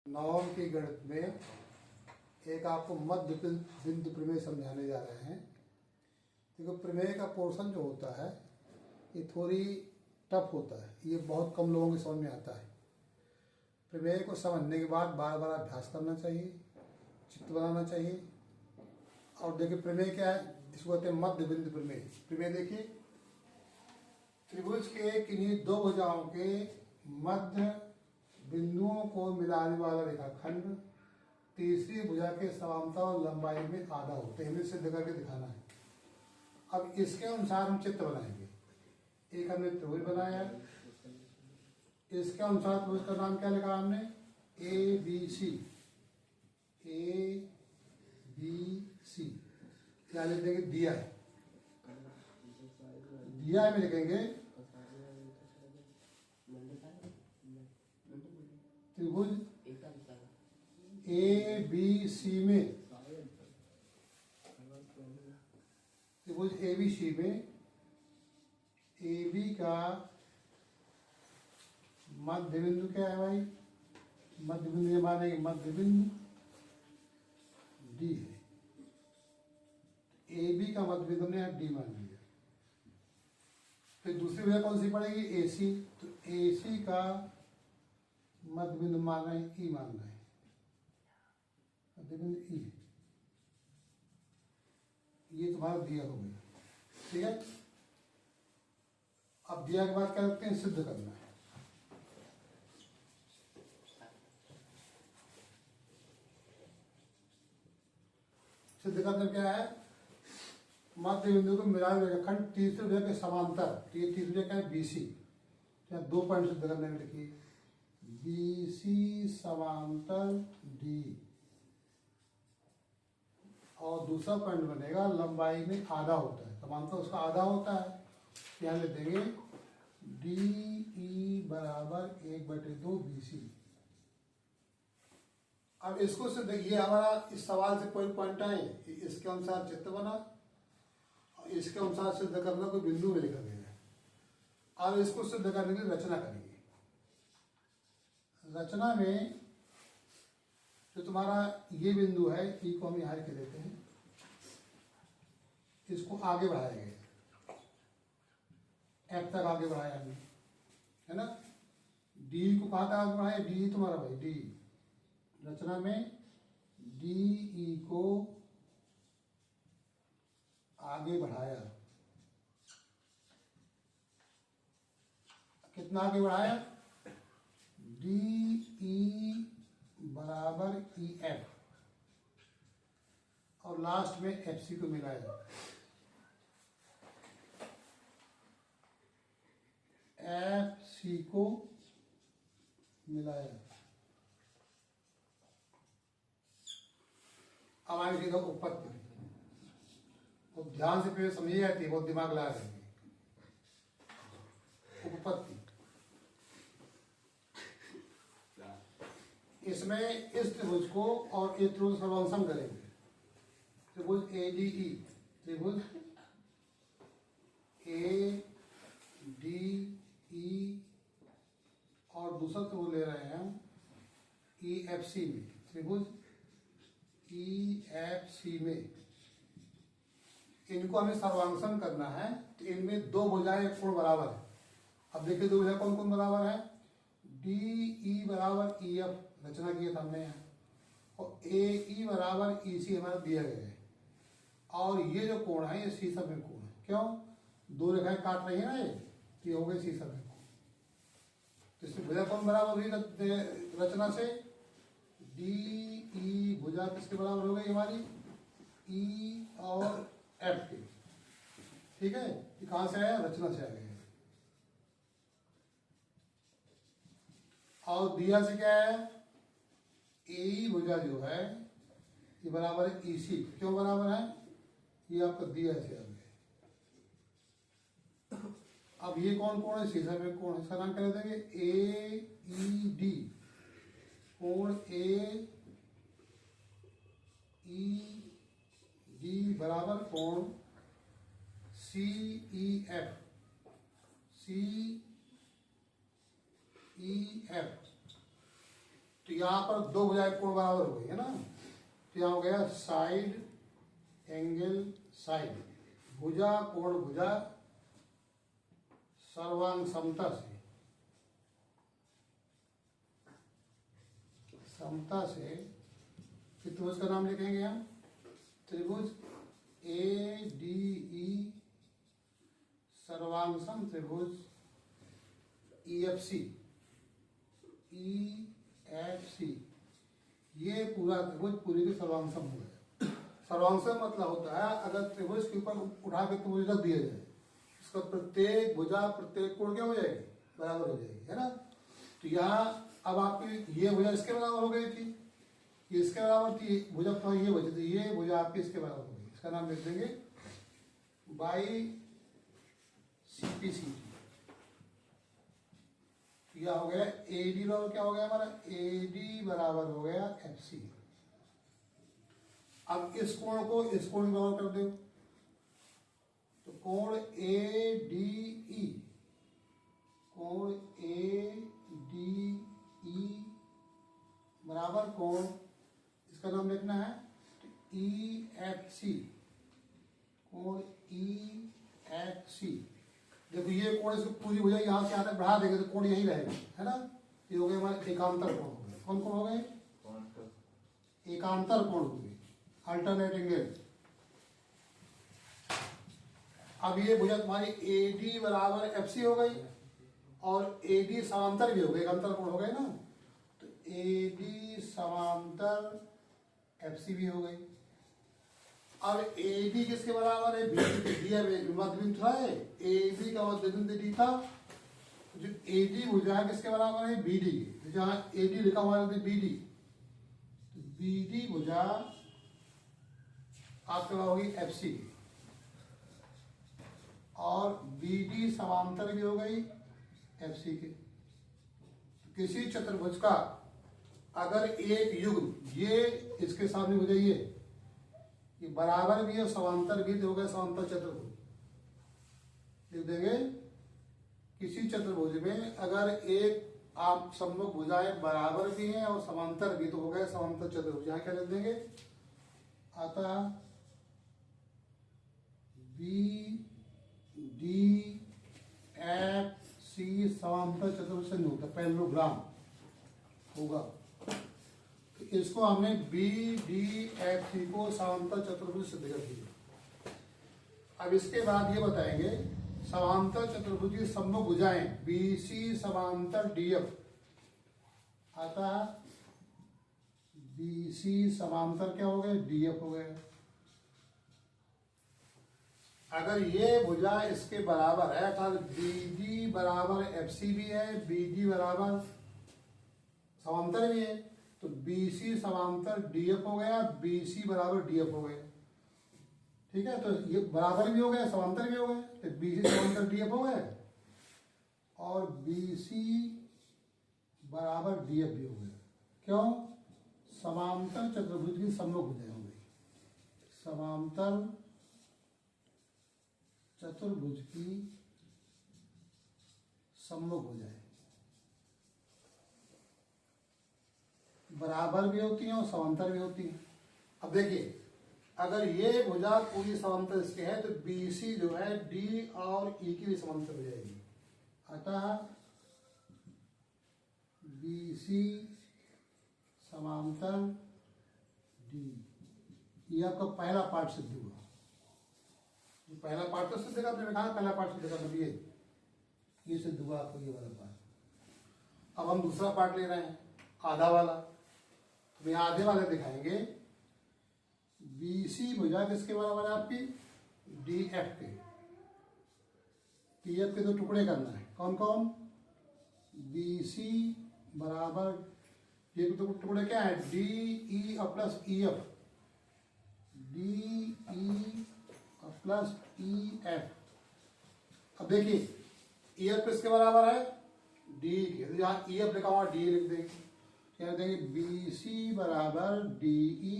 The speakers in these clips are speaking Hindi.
नवम की गणित में एक आपको मध्य बिंदु प्रमेय समझाने जा रहे हैं। देखो, प्रमेय का पोर्शन जो होता है ये थोड़ी टफ होता है, ये बहुत कम लोगों के समझ में आता है। प्रमेय को समझने के बाद बार बार अभ्यास करना चाहिए, चित्र बनाना चाहिए। और देखिए प्रमेय क्या है, इसको कहते हैं मध्य बिंदु प्रमेय। प्रमेय देखिए, त्रिभुज के किन्हीं दो भुजाओं के मध्य बिंदुओं को मिलाने वाला रेखाखंड तीसरी भुजा के समांतर और लंबाई में आधा होते हैं। सिद्ध करके दिखाना है। अब इसके अनुसार हम चित्र बनाएंगे। एक हमने त्रिभुज बनाया है, इसके अनुसार त्रिभुज का नाम क्या लिखा हमने, A B C. A B C क्या लिख देंगे, दिया है। दिया में लिखेंगे त्रिभुज ए बी सी में, त्रिभुज ए बी सी में ए बी का मध्य बिंदु क्या है भाई, मध्य बिंदु ये मानेंगे मध्य बिंदु डी है। ए बी का मध्य बिंदु ने डी मान लिया। फिर दूसरी भुजा कौन सी पड़ेगी, ए सी। तो ए सी का मध्य बिंदु मान रहे हैं, ई मान रहे हैं, मध्य बिंदु ई। ये तुम्हारा दिया हो गया, ठीक है। अब दिया के बाद क्या करते हैं, सिद्ध करना है। सिद्ध करना क्या है, मध्य बिंदु को मिला रेखाखंड तीसरे भुजा के समांतर, ये तीसरी भुजा क्या है, बी सी। यहाँ 2 पॉइंट सिद्ध करने में लिखिए, बी सी समांतर डी। और दूसरा पॉइंट बनेगा लंबाई में आधा होता है, समांतर उसका आधा होता है। यहाँ लिख देंगे डी ई बराबर 1/2 बी सी। अब इसको सिद्ध, ये हमारा इस सवाल से कोई पॉइंट आए, इसके अनुसार चित्र बना, इसके अनुसार सिद्ध करना कोई बिंदु में लिखा गया है। अब इसको सिद्ध करने की रचना करेंगे। रचना में जो तुम्हारा ये बिंदु है, ई को हम यहाँ के लेते हैं, इसको आगे बढ़ाया गया, एफ तक आगे बढ़ाया हमने, है ना। डी को कहाँ तक आगे बढ़ाया, डी तुम्हारा भाई डी। रचना में डी ई को आगे बढ़ाया, कितना आगे बढ़ाया, डी ई बराबर ई एफ, और लास्ट में एफ सी को मिलाया। एफ सी को मिलाया। अब आगे सीधा उपपत्ति, तो ध्यान से पहले समझी जाती है, बहुत दिमाग लगा देंगे। उपपत्ति, इसमें इस त्रिभुज को और इस त्रिभुज का सर्वंशम करेंगे। त्रिभुज ए डी ई, त्रिभुज ए डी ई, और दूसरा त्रिभुज ले रहे हैं हम ई एफ सी में, त्रिभुज ई एफ सी में। इनको हमें सर्वांशम करना है, तो इनमें दो भुजाएं कोण बराबर है। अब देखिए दो भुजा कौन कौन बराबर है, डी ई बराबर ई एफ रचना किया था हमने यहाँ, और ए ई बराबर ई सी हमारा दिया गया है। और ये जो कोण है ये सी सब में कोण है। क्यों, दो रेखाएं काट रही है ना ये हो गए सी सब में कोण। तो इसमें भुजा कौन बराबर हुई रचना से, डी ई भुजा किसके बराबर हो गई हमारी, ई और एफ के, ठीक है। ये कहां से आया, रचना से आ गया। और दिया से क्या है, ए भुजा जो है ये बराबर है ई सी। क्यों बराबर है, ये आपका दिया से आ गया। अब ये कौन कोण है, सी सब में कोण है, इसका नाम क्या देंगे, ए ई डी। कोण ए ई डी बराबर कोण सी ई एफ, सी ई एफ। तो तो यहाँ पर दो भुजाएं कोण बराबर हो गई है ना, तो यहाँ हो गया साइड एंगल साइड, भुजा कोण भुजा सर्वांग समता से, समता से त्रिभुज का नाम लिखेंगे हम, त्रिभुज ए डी ई सर्वांग सम त्रिभुज ई एफ सी, ये पूरा त्रिभुज पूरी की सर्वांग सम हो गया। सर्वांग सम मतलब होता है अगर त्रिभुज के ऊपर उठा के त्रिभुज रख दिया जाए, इसका प्रत्येक भुजा प्रत्येक कोण क्या हो जाएगी, बराबर हो जाएगी, है ना। तो यहाँ अब आपकी ये भुजा इसके बराबर हो गई थी, ये इसके बराबर थी, भुजा तो ये बची थी, ये भुजा आपकी इसके बराबर हो गई, इसका नाम लिख देंगे बाई CPCT। यह हो गया AD बराबर क्या हो गया हमारा, AD बराबर हो गया FC। अब इस कोण को इस कोण में बराबर कर दो, तो कोण ADE, कोण ADE बराबर कोण, इसका नाम लिखना है EFC, कोण EFC। देखो ये कोण इसको पूरी भुजा यहाँ से यहाँ तक बढ़ा देंगे तो कोण यही रहेगा, है ना। ये हो गए हमारे एकांतर कोण हो गए, कौन कोण हो गए, एकांतर कोण हो गए, अल्टरनेट एंगल। अब ये भुजा तुम्हारी AD बराबर FC हो गई और AD समांतर भी हो गए, एकांतर कोण हो गए ना, तो AD समांतर FC भी हो गई। अब AD किसके बराबर है, BD मध्य बिंदु था, AB का मध्य बिंदु D था, जो AD भुजा किसके बराबर है, BD की, जहाँ AD लिखा हुआ है BD, तो BD भुजा आपके पास होगी FC की, और BD समांतर भी हो गई FC के। किसी चतुर्भुज का अगर एक युग्म ये इसके सामने हो जाइए, ये बराबर भी है समांतर भी, तो हो गया समांतर चतुर्भुज, लिख देंगे किसी चतुर्भुज में अगर एक आप सम्मुख भुजाएं बराबर भी हैं और समांतर भी, तो हो गया समांतर चतुर्भुज। यहाँ क्या लिख देंगे, अतः BDFC समांतर चतुर्भुज से होता है, पैरेललोग्राम होगा। इसको हमने BDFC को समांतर चतुर्भुज सिद्ध कर दिया। अब इसके बाद ये बताएंगे समांतर चतुर्भुज की सम्मुख भुजाएं BC समांतर DF, अतः BC समांतर क्या हो गए, DF हो गए। अगर ये भुजा इसके बराबर है अर्थात BD बराबर FC भी है, BD बराबर समांतर भी है, तो BC समांतर DF हो गया, BC बराबर DF हो गया, ठीक है। तो ये बराबर भी हो गया समांतर भी हो गया, तो BC समांतर DF हो गया और BC बराबर DF भी हो गया। क्यों, समांतर चतुर्भुज की सम्मुख भुजाएं हो गई, समांतर चतुर्भुज की सम्मुख भुजाएं बराबर भी होती हैं और समांतर भी होती हैं। अब देखिए अगर ये भुजा पूरी समांतर इसके है तो BC जो है D और E की भी समांतर हो जाएगी, अतः BC समांतर D। ये आपका पहला पार्ट सिद्ध हुआ। जो पहला पार्ट तो सिद्ध कर देखा, पहला पार्ट सिद्ध कर ये सिद्ध हुआ आपको ये वाला पार्ट। अब हम दूसरा पार्ट ले रहे हैं, आधा वाला। तो यहाँ आधे वाले दिखाएंगे। BC भुजा किसके बराबर है आपकी, DF के। TF के दो टुकड़े करना है, कौन कौन, BC बराबर, ये दो टुकड़े क्या है, DE plus EF, DE plus EF। अब देखिए EF किसके बराबर है, D के, यहाँ EF लिखा हुआ D लिख देंगे, क्या लिख देंगे, BC बराबर DE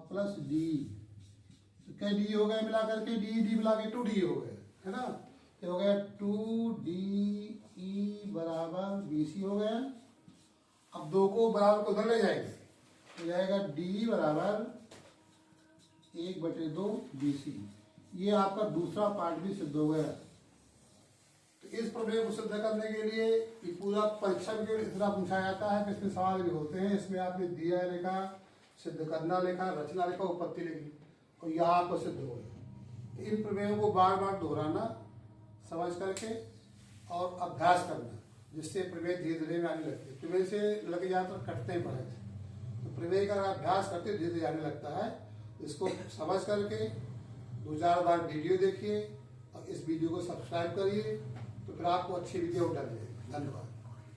प्लस D। तो क्या D हो गए मिला करके, D मिला के 2D हो गए, है ना। तो हो गया 2DE बराबर BC हो गया। अब 2 को बराबर को उधर ले जाएंगे तो जाएगा डी बराबर 1/2 BC। ये आपका दूसरा पार्ट भी सिद्ध हो गया। तो इस प्रमेय को सिद्ध करने के लिए ये पूरा परीक्षा में केवल इतना पूछा जाता है कि इसमें सवाल भी होते हैं। इसमें आपने दिया लिखा, सिद्ध करना लिखा, रचना लिखा, उत्पत्ति लिखी और यहाँ आपको सिद्ध हो गया। तो इन प्रमेयों को बार बार दोहराना, समझ करके और अभ्यास करना, जिससे प्रमेय धीरे धीरे में आने लगते हैं। प्रमेय से लग जाए तो कटते हैं पढ़े तो प्रमेय का अभ्यास करते धीरे धीरे आने लगता है। इसको समझ करके 2-4 बार वीडियो देखिए और इस वीडियो को सब्सक्राइब करिए तो फिर आपको अच्छी वीडियो उठा देगा। धन्यवाद।